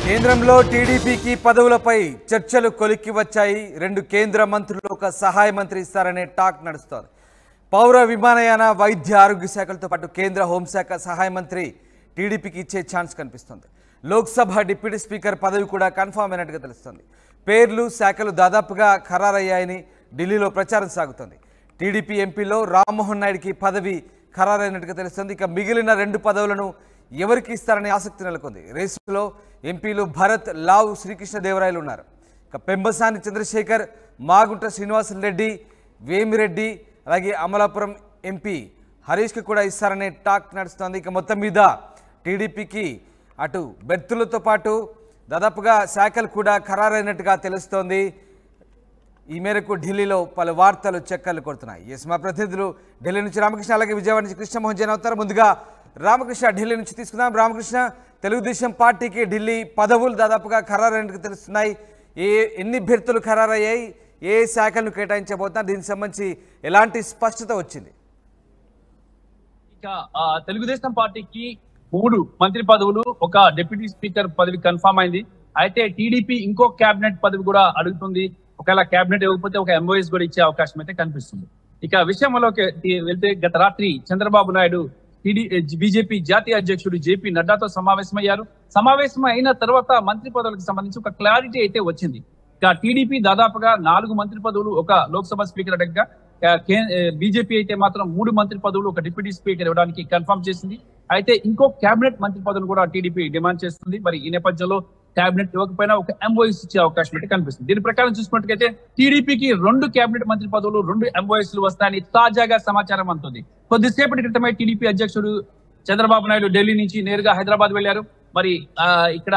కేంద్రంలో టీడీపీకి పదవులపై చర్చలు కొలిక్కి వచ్చాయి. 2 కేంద్ర మంత్రులు ఒక సహాయ మంత్రి ఇస్తారనే టాక్ నడుస్తోంది. పౌర విమానయాన వైద్య ఆరోగ్య శాఖలతో పాటు కేంద్ర హోంశాఖ సహాయ మంత్రి టీడీపీకి ఇచ్చే ఛాన్స్ కనిపిస్తోంది. లోక్సభ డిప్యూటీ స్పీకర్ పదవి కూడా కన్ఫర్మ్ అయినట్టుగా తెలుస్తోంది. పేర్లు శాఖలు దాదాపుగా ఖరారయ్యాయని ఢిల్లీలో ప్రచారం సాగుతోంది. టీడీపీ ఎంపీలో రామ్మోహన్ నాయుడుకి పదవి ఖరారైనట్టుగా తెలుస్తోంది. ఇక మిగిలిన 2 పదవులను ఎవరికి ఇస్తారనే ఆసక్తి నెలకొంది. రేసులో ఎంపీలు భరత్, లావు శ్రీకృష్ణదేవరాయలు ఉన్నారు. ఇక పెంబసాని చంద్రశేఖర్, మాగుంట శ్రీనివాసరెడ్డి, వేమిరెడ్డి, అలాగే అమలాపురం ఎంపీ హరీష్కి కూడా ఇస్తారనే టాక్ నడుస్తోంది. ఇక మొత్తం మీద టీడీపీకి అటు బెర్తులతో పాటు దాదాపుగా శాఖలు కూడా ఖరారైనట్టుగా తెలుస్తోంది. ఈ మేరకు ఢిల్లీలో పలు వార్తలు చక్కర్లు కొడుతున్నాయి. ఎస్, మా ప్రతినిధులు ఢిల్లీ నుంచి రామకృష్ణ, అలాగే విజయవాడ నుంచి కృష్ణమోహన్ జైన్ అవుతారు. ముందుగా రామకృష్ణ, ఢిల్లీ నుంచి తీసుకుందాం. రామకృష్ణ, తెలుగుదేశం పార్టీకి ఢిల్లీ పదవులు దాదాపుగా ఖరారైనట్టుగా తెలుస్తున్నాయి. ఎన్ని అభ్యర్థులు ఖరారయ్యాయి, ఏ శాఖలను కేటాయించబోతున్నారు, దీనికి సంబంధించి ఎలాంటి స్పష్టత వచ్చింది? ఇక తెలుగుదేశం పార్టీకి 3 మంత్రి పదవులు, ఒక డిప్యూటీ స్పీకర్ పదవి కన్ఫర్మ్ అయింది. అయితే టీడీపీ ఇంకో కేబినెట్ పదవి కూడా అడుగుతుంది. ఒకవేళ కేబినెట్ ఇవ్వకపోతే ఒక ఎంఓఎస్ కూడా ఇచ్చే అవకాశం అయితే కనిపిస్తుంది. ఇక విషయంలోకి వెళ్తే గత రాత్రి చంద్రబాబు నాయుడు బీజేపీ జాతీయ అధ్యక్షుడు జేపీ నడ్డాతో సమావేశమయ్యారు. సమావేశం అయిన తర్వాత మంత్రి పదవులకు సంబంధించి ఒక క్లారిటీ అయితే వచ్చింది. ఇక టీడీపీ దాదాపుగా 4 మంత్రి పదవులు, ఒక లోక్సభ స్పీకర్ అడగగా బీజేపీ అయితే మాత్రం 3 మంత్రి పదవులు, ఒక డిప్యూటీ స్పీకర్ ఇవ్వడానికి కన్ఫర్మ్ చేసింది. అయితే ఇంకో కేబినెట్ మంత్రి పదవులు కూడా టీడీపీ డిమాండ్ చేస్తుంది. మరి ఈ నేపథ్యంలో కేబినెట్ ఇవ్వకపోయినా ఒక ఎంఓఎస్ ఇచ్చే అవకాశం అయితే కనిపిస్తుంది. దీని ప్రకారం చూసుకున్నట్లయితే టీడీపీకి 2 కేబినెట్ మంత్రి పదవులు, 2 ఎంఓఎస్లు వస్తాయని తాజాగా సమాచారం అందుతుంది. కొద్దిసేపటి క్రితమే టీడీపీ అధ్యక్షుడు చంద్రబాబు నాయుడు ఢిల్లీ నుంచి నేరుగా హైదరాబాద్ వెళ్లారు. మరి ఇక్కడ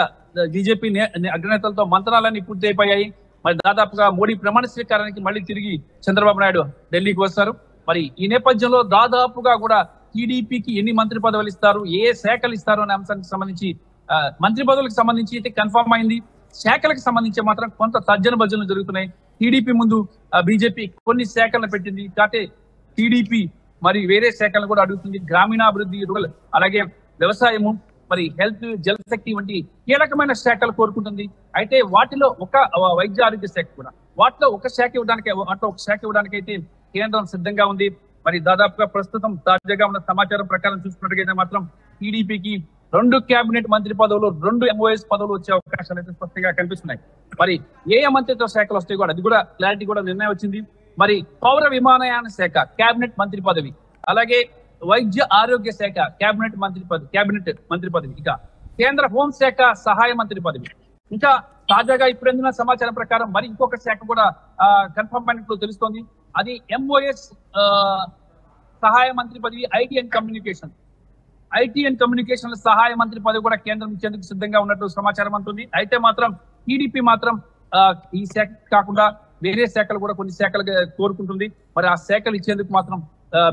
బీజేపీ అగ్రనేతలతో మంత్రాలన్నీ పూర్తి అయిపోయాయి. మరి దాదాపుగా మోడీ ప్రమాణ స్వీకారానికి మళ్ళీ తిరిగి చంద్రబాబు నాయుడు ఢిల్లీకి వస్తారు. మరి ఈ నేపథ్యంలో దాదాపుగా కూడా టీడీపీకి ఎన్ని మంత్రి పదవులు ఇస్తారు, ఏ శాఖలు ఇస్తారు అనే అంశానికి సంబంధించి మంత్రి పదవులకు సంబంధించి అయితే కన్ఫర్మ్ అయింది. శాఖలకు సంబంధించి మాత్రం కొంత తర్జన భర్జనలు జరుగుతున్నాయి. టీడీపీ ముందు బీజేపీ కొన్ని శాఖలను పెట్టింది. కాకపోతే టీడీపీ మరి వేరే శాఖలను కూడా అడుగుతుంది. గ్రామీణాభివృద్ధి, రూరల్, అలాగే వ్యవసాయము, మరి హెల్త్, జలశక్తి వంటి కీలకమైన శాఖలు కోరుకుంటుంది. అయితే వాటిలో ఒక వైద్య ఆరోగ్య శాఖ కూడా, వాటిలో ఒక శాఖ ఇవ్వడానికి అయితే కేంద్రం సిద్ధంగా ఉంది. మరి దాదాపుగా ప్రస్తుతం తాజాగా ఉన్న సమాచారం ప్రకారం చూసుకున్నట్టుగైతే మాత్రం టీడీపీకి 2 కేబినెట్ మంత్రి పదవులు, 2 ఎంఓఎస్ పదవులు వచ్చే అవకాశాలు అయితే స్పష్టంగా కనిపిస్తున్నాయి. మరి ఏ మంత్రిత్వ శాఖలు వస్తాయి కూడా, అది కూడా క్లారిటీ కూడా నిర్ణయం వచ్చింది. మరి పౌర విమానయాన శాఖ కేబినెట్ మంత్రి పదవి, అలాగే వైద్య ఆరోగ్య శాఖ కేబినెట్ మంత్రి పదవి, ఇక కేంద్ర హోంశాఖ సహాయ మంత్రి పదవి, ఇంకా తాజాగా ఇప్పుడు అందిన సమాచారం ప్రకారం మరి ఇంకొక శాఖ కూడా కన్ఫర్మ్ అయినట్లు తెలుస్తోంది. అది ఎంఓఎస్ సహాయ మంత్రి పదవి, ఐటీ అండ్ కమ్యూనికేషన్ సహాయ మంత్రి పదవి కూడా కేంద్రం ఇచ్చేందుకు సిద్ధంగా ఉన్నట్లు సమాచారం అందుతుంది. అయితే మాత్రం టీడీపీ మాత్రం ఈ శాఖ కాకుండా వేరే శాఖలు కూడా కొన్ని శాఖలు కోరుకుంటుంది. మరి ఆ శాఖలు ఇచ్చేందుకు మాత్రం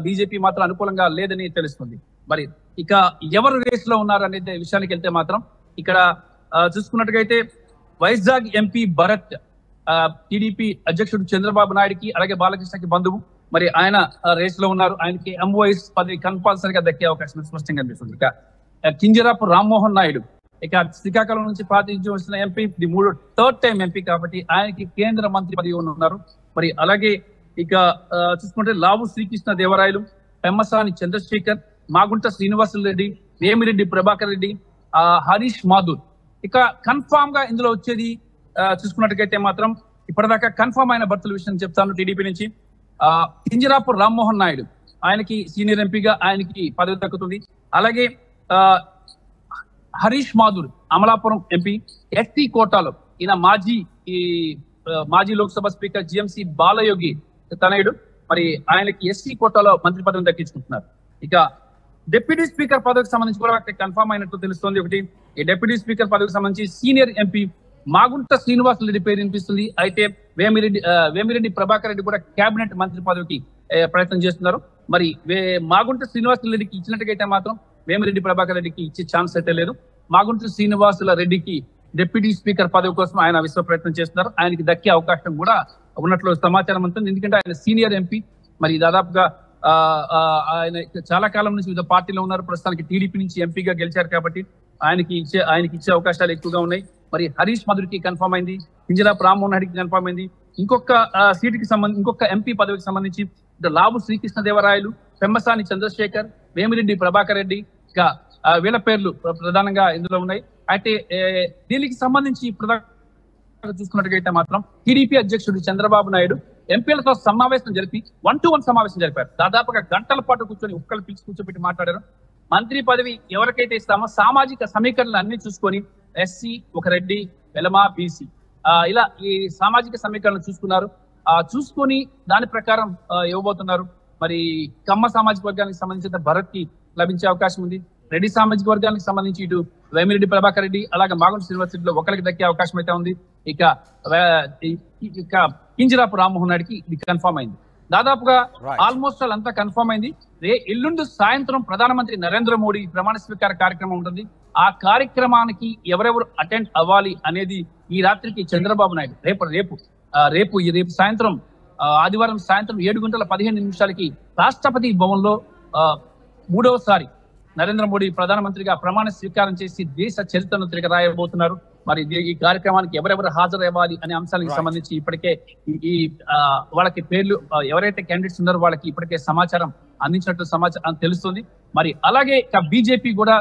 బీజేపీ మాత్రం అనుకూలంగా లేదని తెలుస్తుంది. మరి ఇక ఎవరు రేసులో ఉన్నారు అనే విషయానికి వెళ్తే మాత్రం ఇక్కడ చూసుకున్నట్టుగైతే వైజాగ్ ఎంపీ భరత్ టీడీపీ అధ్యక్షుడు చంద్రబాబు నాయుడుకి, అలాగే బాలకృష్ణకి బంధువు. మరి ఆయన రేసులో ఉన్నారు. ఆయనకి ఎంఓఎస్ పదవి కంపల్సరీగా దక్కే అవకాశం స్పష్టంగా కనిపిస్తుంది. ఇక కింజరాపు రామ్మోహన్ నాయుడు, ఇక శ్రీకాకుళం నుంచి ప్రాతినిధ్యం వస్తున్న ఎంపీ, ఇది 3rd టైం ఎంపీ కాబట్టి ఆయనకి కేంద్ర మంత్రి పదవి ఉన్నారు. మరి అలాగే ఇక చూసుకుంటే లావు శ్రీకృష్ణదేవరాయలు, పెమ్మసాని చంద్రశేఖర్, మాగుంట శ్రీనివాసరెడ్డి, వేమిరెడ్డి ప్రభాకర్ రెడ్డి, హరీష్ మాధుర్. ఇక కన్ఫామ్ గా ఇందులో వచ్చేది చూసుకున్నట్టుగైతే మాత్రం ఇప్పటిదాకా కన్ఫామ్ అయిన భర్తల విషయం చెప్తాను. టీడీపీ నుంచి కింజరాపు రామ్మోహన్ నాయుడు, ఆయనకి సీనియర్ ఎంపీగా ఆయనకి పదవి దక్కుతుంది. అలాగే హరీష్ మాధుర్ అమలాపురం ఎంపీ, ఎస్టీ కోటాలో ఈయన మాజీ లోక్సభ స్పీకర్ జిఎంసి బాలయోగి తనయుడు. మరి ఆయనకి ఎస్టీ కోటాలో మంత్రి పదవిని దక్కించుకుంటున్నారు. ఇక డిప్యూటీ స్పీకర్ పదవికి సంబంధించి కూడా కన్ఫర్మ్ అయినట్టు తెలుస్తోంది. ఒకటి, ఈ డిప్యూటీ స్పీకర్ పదవికి సంబంధించి సీనియర్ ఎంపీ మాగుంట శ్రీనివాసరెడ్డి పేరు వినిపిస్తుంది. అయితే వేమిరెడ్డి ప్రభాకర్ రెడ్డి కూడా కేబినెట్ మంత్రి పదవికి ప్రయత్నం చేస్తున్నారు. మరి మాగుంట శ్రీనివాసరెడ్డికి ఇచ్చినట్టుగైతే మాత్రం వేమిరెడ్డి ప్రభాకర్ రెడ్డికి ఇచ్చే ఛాన్స్ అయితే లేదు. మాగుంట శ్రీనివాసుల రెడ్డికి డిప్యూటీ స్పీకర్ పదవి కోసం ఆయన విశ్వ ప్రయత్నం చేస్తున్నారు. ఆయనకి దక్కే అవకాశం కూడా ఉన్నట్లు సమాచారం ఉంటుంది. ఎందుకంటే ఆయన సీనియర్ ఎంపీ. మరి దాదాపుగా ఆయన చాలా కాలం నుంచి వివిధ పార్టీలో ఉన్నారు. ప్రస్తుతానికి టీడీపీ నుంచి ఎంపీగా గెలిచారు కాబట్టి ఆయనకి ఇచ్చే అవకాశాలు ఎక్కువగా ఉన్నాయి. మరి హరీష్ మధురికి కన్ఫర్మ్ అయింది, కింజరాపు రామ్మోహన్ రెడ్డికి కన్ఫర్మ్ అయింది. ఇంకొక సీటుకి సంబంధించి ఇంకొక ఎంపీ పదవికి సంబంధించి లావు శ్రీకృష్ణదేవరాయలు, పెమ్మసాని చంద్రశేఖర్, వేమిరెడ్డి ప్రభాకర్ రెడ్డి, ఇంకా వీళ్ళ పేర్లు ప్రధానంగా ఇందులో ఉన్నాయి. అయితే దీనికి సంబంధించి చూసుకున్నట్టుగైతే మాత్రం టీడీపీ అధ్యక్షుడు చంద్రబాబు నాయుడు ఎంపీలతో సమావేశం జరిపి 1-to-1 సమావేశం జరిపారు. దాదాపుగా గంటల పాటు కూర్చొని ఒక్కళ్ళు పిలిచి కూర్చోబెట్టి మాట్లాడారు. మంత్రి పదవి ఎవరికైతే ఇస్తామో సామాజిక సమీకరణలు అన్ని చూసుకొని ఎస్సీ, ఒక రెడ్డి, వెలమా, బీసీ ఇలా ఈ సామాజిక సమీకరణలు చూసుకున్నారు. చూసుకొని దాని ప్రకారం ఇవ్వబోతున్నారు. మరి కమ్మ సామాజిక వర్గానికి సంబంధించిన భరత్ కి లభించే అవకాశం ఉంది. రెడ్డి సామాజిక వర్గానికి సంబంధించి ఇటు వేమిరెడ్డి ప్రభాకర్ రెడ్డి అలాగే మాగుంట యూనివర్సిటీలో ఒకరికి దక్కే అవకాశం అయితే ఉంది. ఇక కింజరాపు రామ్మోహన్ రెడ్డికి ఇది కన్ఫర్మ్ అయింది. దాదాపుగా ఆల్మోస్ట్ అంతా కన్ఫర్మ్ అయింది. ఎల్లుండి సాయంత్రం ప్రధానమంత్రి నరేంద్ర మోడీ ప్రమాణ స్వీకార కార్యక్రమం ఉంటుంది. ఆ కార్యక్రమానికి ఎవరెవరు అటెండ్ అవ్వాలి అనేది ఈ రాత్రికి చంద్రబాబు నాయుడు రేపు సాయంత్రం ఆదివారం సాయంత్రం 7:15 రాష్ట్రపతి భవన్ లో 3వసారి నరేంద్ర మోడీ ప్రధానమంత్రిగా ప్రమాణ స్వీకారం చేసి దేశ చరిత్రను తిరిగి రాయబోతున్నారు. మరి ఈ కార్యక్రమానికి ఎవరెవరు హాజరవ్వాలి అనే అంశాలకు సంబంధించి ఇప్పటికే ఈ వాళ్ళకి పేర్లు ఎవరైతే క్యాండిడేట్స్ ఉన్నారో వాళ్ళకి ఇప్పటికే సమాచారం అందించినట్టు సమాచారం తెలుస్తుంది. మరి అలాగే బీజేపీ కూడా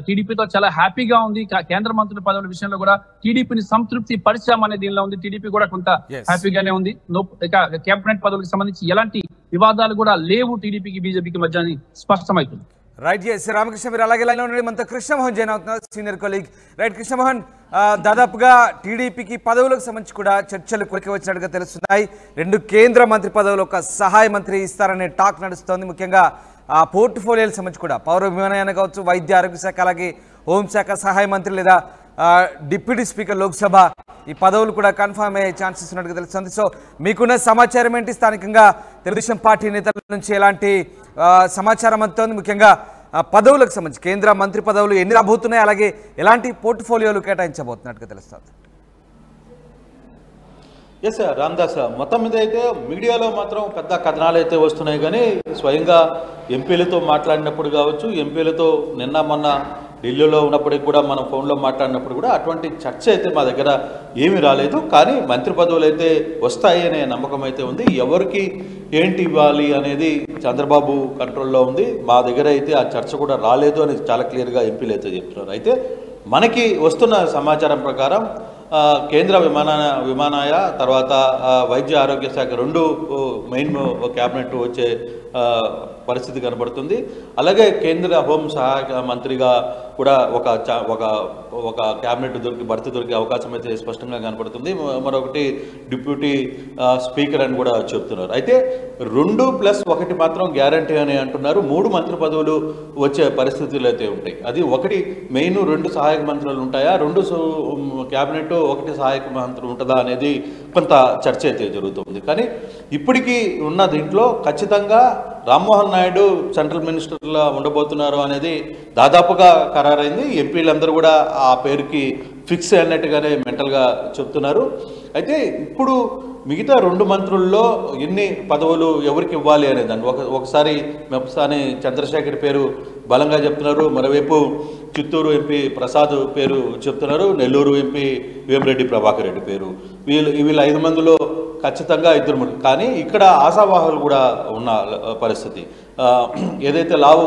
టీడీపీతో చాలా హ్యాపీగా ఉంది. కేంద్ర మంత్రుల పదవుల విషయంలో కూడా టీడీపీని సంతృప్తి పరిచామనే దీనిలో ఉంది. టీడీపీ కూడా కొంత హ్యాపీగానే ఉంది. ఇక కేబినెట్ పదవులకు సంబంధించి ఎలాంటి వివాదాలు కూడా లేవు టీడీపీకి బీజేపీకి మధ్య స్పష్టమవుతుంది. రైట్, రామకృష్ణ మీరు అలాగే లైన్ ఉండండి. మనతో కృష్ణమోహన్ జాయిన్ అవుతున్నారు, సీనియర్ కొలీగ్. రైట్ కృష్ణమోహన్, దాదాపుగా టీడీపీకి పదవులకు సంబంధించి కూడా చర్చలు కొలికి వచ్చినట్టుగా తెలుస్తున్నాయి. 2 కేంద్ర మంత్రి పదవులు ఒక సహాయ మంత్రి ఇస్తారనే టాక్ నడుస్తోంది. ముఖ్యంగా ఆ పోర్ట్ఫోలియోలకు సంబంధించి కూడా పౌర విమానయాన కావచ్చు, వైద్య ఆరోగ్య శాఖ, అలాగే హోంశాఖ సహాయ మంత్రి లేదా డిప్యూటీ స్పీకర్ లోక్సభ ఈ పదవులు కూడా కన్ఫర్మ్ అయ్యే ఛాన్సెస్ ఉన్నట్టుగా తెలుస్తుంది. సో మీకున్న సమాచారం ఏంటి? స్థానికంగా తెలుగుదేశం పార్టీ నేతల నుంచి ఎలాంటి సమాచారం అందుతోంది? ముఖ్యంగా పదవులకు సంబంధించి కేంద్ర మంత్రి పదవులు ఎన్ని రాబోతున్నాయి, అలాగే ఎలాంటి పోర్ట్ఫోలియోలు కేటాయించబోతున్నట్టుగా తెలుస్తుంది? ఎస్ రామ్దాస్, మొత్తం మీద అయితే మీడియాలో మాత్రం పెద్ద కథనాలు అయితే వస్తున్నాయి. కానీ స్వయంగా ఎంపీలతో మాట్లాడినప్పుడు కావచ్చు, ఎంపీలతో నిన్న మొన్న ఢిల్లీలో ఉన్నప్పటికి కూడా మనం ఫోన్లో మాట్లాడినప్పుడు కూడా అటువంటి చర్చ అయితే మా దగ్గర ఏమీ రాలేదు. కానీ మంత్రి పదవులు అయితే వస్తాయి అనే నమ్మకం అయితే ఉంది. ఎవరికి ఏంటి ఇవ్వాలి అనేది చంద్రబాబు కంట్రోల్లో ఉంది. మా దగ్గర అయితే ఆ చర్చ కూడా రాలేదు అని చాలా క్లియర్గా ఎంపీలు అయితే చెప్తున్నారు. అయితే మనకి వస్తున్న సమాచారం ప్రకారం కేంద్ర విమానయాన తర్వాత వైద్య ఆరోగ్య శాఖ 2 మెయిన్ క్యాబినెట్ వచ్చే పరిస్థితి కనబడుతుంది. అలాగే కేంద్ర హోం సహాయక మంత్రిగా కూడా ఒక క్యాబినెట్ భర్తీ దొరికే అవకాశం అయితే స్పష్టంగా కనబడుతుంది. మరొకటి డిప్యూటీ స్పీకర్ అని కూడా చెప్తున్నారు. అయితే 2+1 మాత్రం గ్యారంటీ అని అంటున్నారు. 3 మంత్రి పదవులు వచ్చే పరిస్థితులు అయితే ఉంటాయి. అది ఒకటి మెయిన్ 2 సహాయక మంత్రులు ఉంటాయా, 2 క్యాబినెట్ 1 సహాయక మంత్రి ఉంటుందా అనేది కొంత చర్చ అయితే జరుగుతుంది. కానీ ఇప్పటికీ ఉన్న దీంట్లో ఖచ్చితంగా రామ్మోహన్ నాయుడు సెంట్రల్ మినిస్టర్లా ఉండబోతున్నారు అనేది దాదాపుగా ఖరారైంది. ఎంపీలందరూ కూడా ఆ పేరుకి ఫిక్స్ అన్నట్టుగానే మెంటల్గా చెప్తున్నారు. అయితే ఇప్పుడు మిగతా 2 మంత్రుల్లో ఎన్ని పదవులు ఎవరికి ఇవ్వాలి అనేదాన్ని ఒకసారి మెప్సాని చంద్రశేఖర్ పేరు బలంగా చెప్తున్నారు. మరోవైపు చిత్తూరు ఎంపీ ప్రసాద్ పేరు చెప్తున్నారు. నెల్లూరు ఎంపీ వేమిరెడ్డి ప్రభాకర్ రెడ్డి పేరు. వీళ్ళ 5 మందిలో ఖచ్చితంగా 2. కానీ ఇక్కడ ఆశావాహులు కూడా ఉన్న పరిస్థితి. ఏదైతే లావు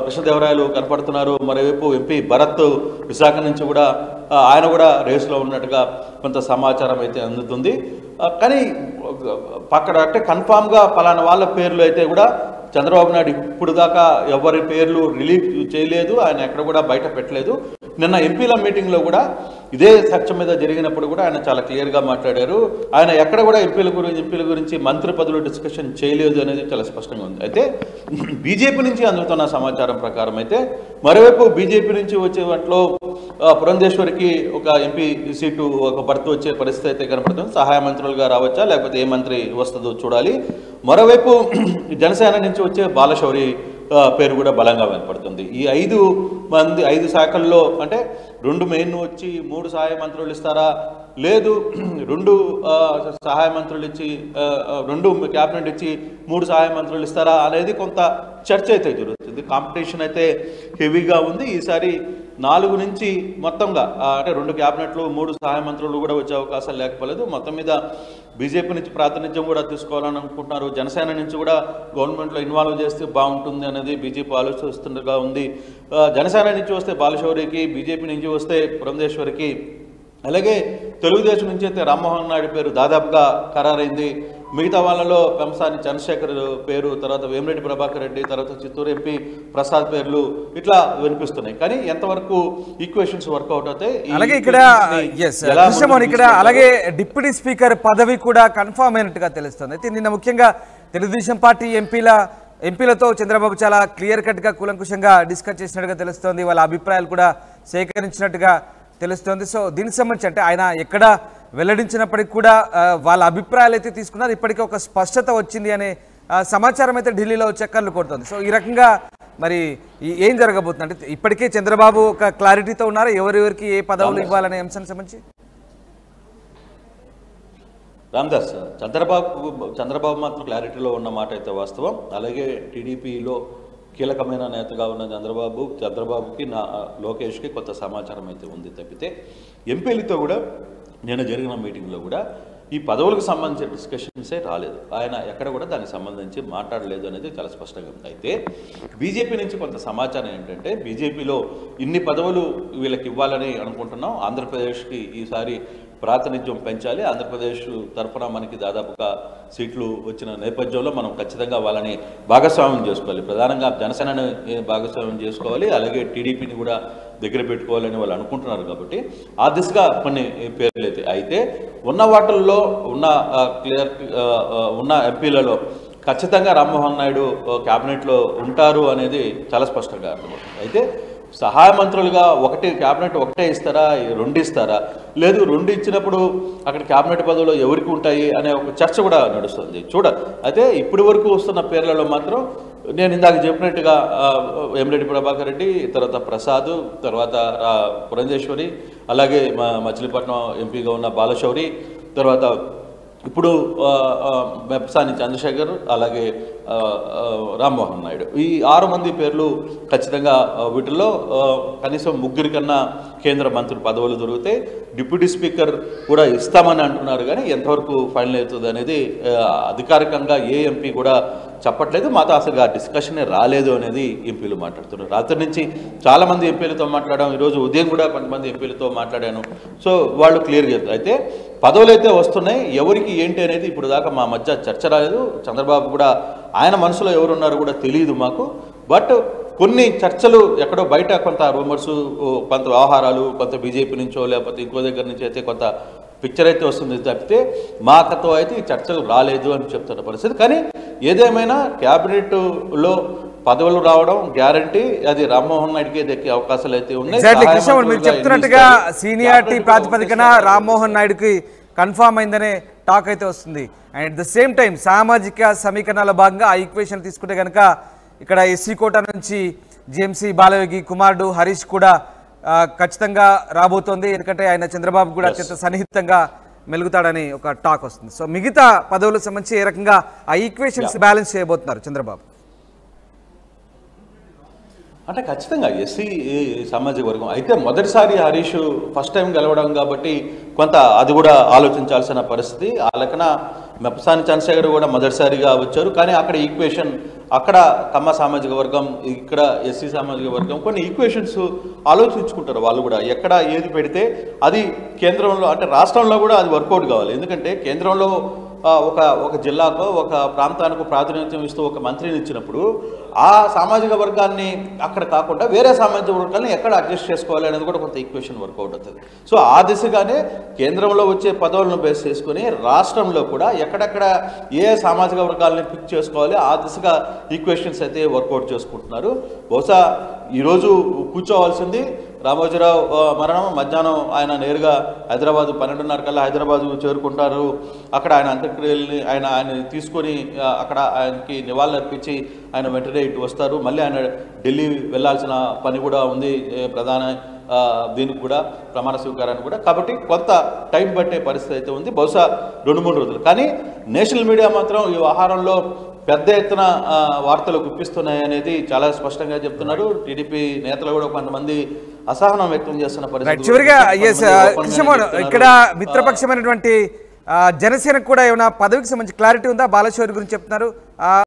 కృష్ణదేవరాయలు కనపడుతున్నారు, మరోవైపు ఎంపీ భరత్ విశాఖ నుంచి కూడా ఆయన కూడా రేసులో ఉన్నట్టుగా కొంత సమాచారం అయితే అందుతుంది. కానీ పక్కన అంటే కన్ఫామ్గా పలానా వాళ్ళ పేర్లు అయితే కూడా చంద్రబాబు నాయుడు ఇప్పుడు దాకా ఎవరి పేర్లు రిలీజ్ చేయలేదు, ఆయన ఎక్కడ కూడా బయట పెట్టలేదు. నిన్న ఎంపీల మీటింగ్లో కూడా ఇదే చర్చ మీద జరిగినప్పుడు కూడా ఆయన చాలా క్లియర్గా మాట్లాడారు. ఆయన ఎక్కడ కూడా ఎంపీల గురించి మంత్రి పదవులు డిస్కషన్ చేయలేదు అనేది చాలా స్పష్టంగా ఉంది. అయితే బీజేపీ నుంచి అందుతున్న సమాచారం ప్రకారం అయితే మరోవైపు బీజేపీ నుంచి వచ్చే వాటిలో పురంధేశ్వరికి ఒక ఎంపీ సీటు ఒక భర్తీ వచ్చే పరిస్థితి అయితే కనపడుతుంది. సహాయ మంత్రులుగా రావచ్చా లేకపోతే ఏ మంత్రి వస్తుందో చూడాలి. మరోవైపు జనసేన నుంచి వచ్చే బాలశౌరి పేరు కూడా బలంగా వినపడుతుంది. ఈ 5 శాఖల్లో అంటే 2 మెయిన్ వచ్చి 3 సహాయ మంత్రులు ఇస్తారా, లేదు 2 సహాయ మంత్రులు ఇచ్చి 2 క్యాబినెట్ ఇచ్చి 3 సహాయ మంత్రులు ఇస్తారా అనేది కొంత చర్చ అయితే జరుగుతుంది. కాంపిటీషన్ అయితే హెవీగా ఉంది. ఈసారి 4 నుంచి మొత్తంగా అంటే 2 క్యాబినెట్లు 3 సహాయ మంత్రులు కూడా వచ్చే అవకాశాలు లేకపోలేదు. మొత్తం మీద బీజేపీ నుంచి ప్రాతినిధ్యం కూడా తీసుకోవాలని అనుకుంటున్నారు. జనసేన నుంచి కూడా గవర్నమెంట్లో ఇన్వాల్వ్ చేస్తే బాగుంటుంది అనేది బీజేపీ ఆలోచిస్తుండగా ఉంది. జనసేన నుంచి వస్తే బాలశౌరికి, బీజేపీ నుంచి వస్తే పురంధేశ్వరికి, అలాగే తెలుగుదేశం నుంచి అయితే రామ్మోహన్ నాయుడు పేరు దాదాపుగా ఖరారైంది. మిగతా వాళ్ళలో పెంసాని చంద్రశేఖర్ పేరు, తర్వాత వేమిరెడ్డి ప్రభాకర్ రెడ్డి, తర్వాత చిత్తూరు ఎంపీ ప్రసాద్ పేర్లు ఇట్లా వినిపిస్తున్నాయి. కానీ ఎంతవరకు ఈక్వేషన్స్ వర్కౌట్ అవుతాయి? అలాగే ఇక్కడ అలాగే డిప్యూటీ స్పీకర్ పదవి కూడా కన్ఫర్మ్ అయినట్టుగా తెలుస్తుంది. అయితే నిన్న ముఖ్యంగా తెలుగుదేశం పార్టీ ఎంపీలతో చంద్రబాబు చాలా క్లియర్ కట్గా కూలంకుషంగా డిస్కస్ చేసినట్టుగా తెలుస్తోంది. వాళ్ళ అభిప్రాయాలు కూడా సేకరించినట్టుగా తెలుస్తోంది. సో దీనికి సంబంధించి అంటే ఆయన ఎక్కడ వెల్లడించినప్పటికీ కూడా వాళ్ళ అభిప్రాయాలు అయితే తీసుకున్నారు. ఇప్పటికీ ఒక స్పష్టత వచ్చింది అనే సమాచారం అయితే ఢిల్లీలో చక్కర్లు కొడుతుంది. సో ఈ రకంగా మరి ఏం జరగబోతుంది అంటే ఇప్పటికే చంద్రబాబు ఒక క్లారిటీతో ఉన్నారు ఎవరెవరికి ఏ పదవులు ఇవ్వాలనే అంశానికి సంబంధించి? రామ్దాస్, చంద్రబాబు మాత్రం క్లారిటీలో ఉన్న మాట అయితే వాస్తవం. అలాగే టీడీపీలో కీలకమైన నేతగా ఉన్న చంద్రబాబుకి లోకేష్కి కొంత సమాచారం అయితే ఉంది తప్పితే ఎంపీలతో కూడా నిన్న జరిగిన మీటింగ్లో కూడా ఈ పదవులకు సంబంధించిన డిస్కషన్సే రాలేదు. ఆయన ఎక్కడ కూడా దానికి సంబంధించి మాట్లాడలేదు అనేది చాలా స్పష్టంగా ఉంది. అయితే బీజేపీ నుంచి కొంత సమాచారం ఏంటంటే బీజేపీలో ఇన్ని పదవులు వీళ్ళకి ఇవ్వాలని అనుకుంటున్నాం, ఆంధ్రప్రదేశ్కి ఈసారి ప్రాతినిధ్యం పెంచాలి, ఆంధ్రప్రదేశ్ తరఫున మనకి దాదాపుగా సీట్లు వచ్చిన నేపథ్యంలో మనం ఖచ్చితంగా వాళ్ళని భాగస్వామ్యం చేసుకోవాలి, ప్రధానంగా జనసేనని భాగస్వామ్యం చేసుకోవాలి, అలాగే టీడీపీని కూడా దగ్గర పెట్టుకోవాలని వాళ్ళు అనుకుంటున్నారు. కాబట్టి ఆ దిశగా కొన్ని పేర్లు అయితే ఉన్న వాటిల్లో ఉన్న ఎంపీలలో ఖచ్చితంగా రామ్మోహన్ నాయుడు క్యాబినెట్లో ఉంటారు అనేది చాలా స్పష్టంగా అర్థమవుతుంది. అయితే సహాయ మంత్రులుగా క్యాబినెట్ ఒకటే ఇస్తారా, 2 ఇస్తారా, లేదు 2 ఇచ్చినప్పుడు అక్కడ క్యాబినెట్ పదవులు ఎవరికి ఉంటాయి అనే ఒక చర్చ కూడా నడుస్తుంది. అయితే ఇప్పటి వరకు వస్తున్న పేర్లలో మాత్రం నేను ఇందాక చెప్పినట్టుగా వేమిరెడ్డి ప్రభాకర్ రెడ్డి, తర్వాత ప్రసాద్, తర్వాత పురంధేశ్వరి, అలాగే మచిలీపట్నం ఎంపీగా ఉన్న బాలశౌరి, తర్వాత ఇప్పుడు పెంసాని చంద్రశేఖర్, అలాగే రామ్మోహన్ నాయుడు, ఈ 6 మంది పేర్లు ఖచ్చితంగా వీటిల్లో కనీసం 3 కన్నా కేంద్ర మంత్రి పదవులు దొరికితే డిప్యూటీ స్పీకర్ కూడా ఇస్తామని అంటున్నారు. కానీ ఎంతవరకు ఫైనల్ అవుతుంది అనేది అధికారికంగా ఏ ఎంపీ కూడా చెప్పట్లేదు. మాతో అసలు ఆ డిస్కషనే రాలేదు అనేది ఎంపీలు మాట్లాడుతున్నారు. రాత్రి నుంచి చాలామంది ఎంపీలతో మాట్లాడాం, ఈరోజు ఉదయం కూడా కొంతమంది ఎంపీలతో మాట్లాడాను. సో వాళ్ళు క్లియర్గా అయితే పదవులు అయితే వస్తున్నాయి, ఎవరికి ఏంటి అనేది ఇప్పుడు దాకా మా మధ్య చర్చ రాలేదు. చంద్రబాబు కూడా ఆయన మనసులో ఎవరున్నారో కూడా తెలియదు మాకు. బట్ కొన్ని చర్చలు ఎక్కడో బయట కొంత రూమర్స్, కొంత వ్యవహారాలు, కొంత బీజేపీ నుంచో లేకపోతే ఇంకో దగ్గర నుంచి అయితే కొంత పిక్చర్ అయితే వస్తుంది తప్పితే మాకతో అయితే ఈ చర్చలు రాలేదు అని చెప్తున్న పరిస్థితి. కానీ ఏదేమైనా క్యాబినెట్లో పదవులు రావడం గ్యారంటీ, అది రామ్మోహన్ నాయుడుకి దక్కే అవకాశాలు అయితే ఉన్నాయి. మీరు చెప్తున్నట్టుగా సీనియారిటీ ప్రాతిపదికన రామ్మోహన్ నాయుడుకి కన్ఫామ్ అయిందనే టాక్ అయితే వస్తుంది. And at the same time సామాజిక సమీకరణాల భాగంగా ఆ ఈక్వేషన్ తీసుకుంటే కనుక ఇక్కడ ఎస్సీ కోటా నుంచి జేఎంసీ బాలయోగి కుమారుడు హరీష్ కూడా ఖచ్చితంగా రాబోతోంది. ఎందుకంటే ఆయన చంద్రబాబు కూడా అత్యంత సన్నిహితంగా మెలుగుతాడని ఒక టాక్ వస్తుంది. సో మిగతా పదవులకు సంబంధించి ఏ రకంగా ఆ ఈక్వేషన్స్ బ్యాలెన్స్ చేయబోతున్నారు చంద్రబాబు? అంటే ఖచ్చితంగా ఎస్సీ సామాజిక వర్గం అయితే మొదటిసారి హరీష్ ఫస్ట్ టైం గెలవడం కాబట్టి కొంత అది కూడా ఆలోచించాల్సిన పరిస్థితి. ఆ లెక్కన మెప్పసాని చంద్రశేఖర్ కూడా మొదటిసారిగా వచ్చారు. కానీ అక్కడ ఈక్వేషన్, అక్కడ కమ్మ సామాజిక వర్గం, ఇక్కడ ఎస్సీ సామాజిక వర్గం, కొన్ని ఈక్వేషన్స్ ఆలోచించుకుంటారు వాళ్ళు కూడా. ఎక్కడ ఏది పెడితే అది కేంద్రంలో అంటే రాష్ట్రంలో కూడా అది వర్కౌట్ కావాలి. ఎందుకంటే కేంద్రంలో ఒక జిల్లాకో ఒక ప్రాంతానికి ప్రాతినిధ్యం ఇస్తూ ఒక మంత్రిని ఇచ్చినప్పుడు ఆ సామాజిక వర్గాన్ని అక్కడ కాకుండా వేరే సామాజిక వర్గాన్ని ఎక్కడ అడ్జస్ట్ చేసుకోవాలి అనేది కూడా కొంత ఈక్వేషన్ వర్కౌట్ అవుతుంది. సో ఆ దిశగానే కేంద్రంలో వచ్చే పదవులను బేస్ చేసుకుని రాష్ట్రంలో కూడా ఎక్కడెక్కడ ఏ సామాజిక వర్గాలని పిక్ చేసుకోవాలి ఆ దిశగా ఈక్వేషన్స్ అయితే వర్కౌట్ చేసుకుంటున్నారు. బహుశా ఈరోజు కూర్చోవాల్సింది రామోజీరావు మరణం మధ్యాహ్నం ఆయన నేరుగా హైదరాబాదు 12:30 కల్లా హైదరాబాదు చేరుకుంటారు. అక్కడ ఆయన అంత్యక్రియల్ని ఆయన తీసుకొని అక్కడ ఆయనకి నివాళులు అర్పించి ఆయన వెంటనే ఇటు వస్తారు. మళ్ళీ ఆయన ఢిల్లీ వెళ్ళాల్సిన పని కూడా ఉంది, ప్రధాన దీనికి కూడా ప్రమాణ స్వీకారానికి కూడా. కాబట్టి కొంత టైం పట్టే పరిస్థితి అయితే ఉంది, బహుశా 2-3 రోజులు. కానీ నేషనల్ మీడియా మాత్రం ఈ వ్యవహారంలో పెద్ద ఎత్తున వార్తలు గుప్పిస్తున్నాయి అనేది చాలా స్పష్టంగా చెప్తున్నారు. టీడీపీ నేతలు కూడా కొంతమంది అసహనం వ్యక్తం చేస్తున్న పరిస్థితి. చివరిగా ఇక్కడ మిత్రపక్షమైనటువంటి జనసేనకు కూడా ఏమైనా పదవికి సంబంధించి క్లారిటీ ఉందా? బాలశౌరి గురించి చెప్తున్నారు.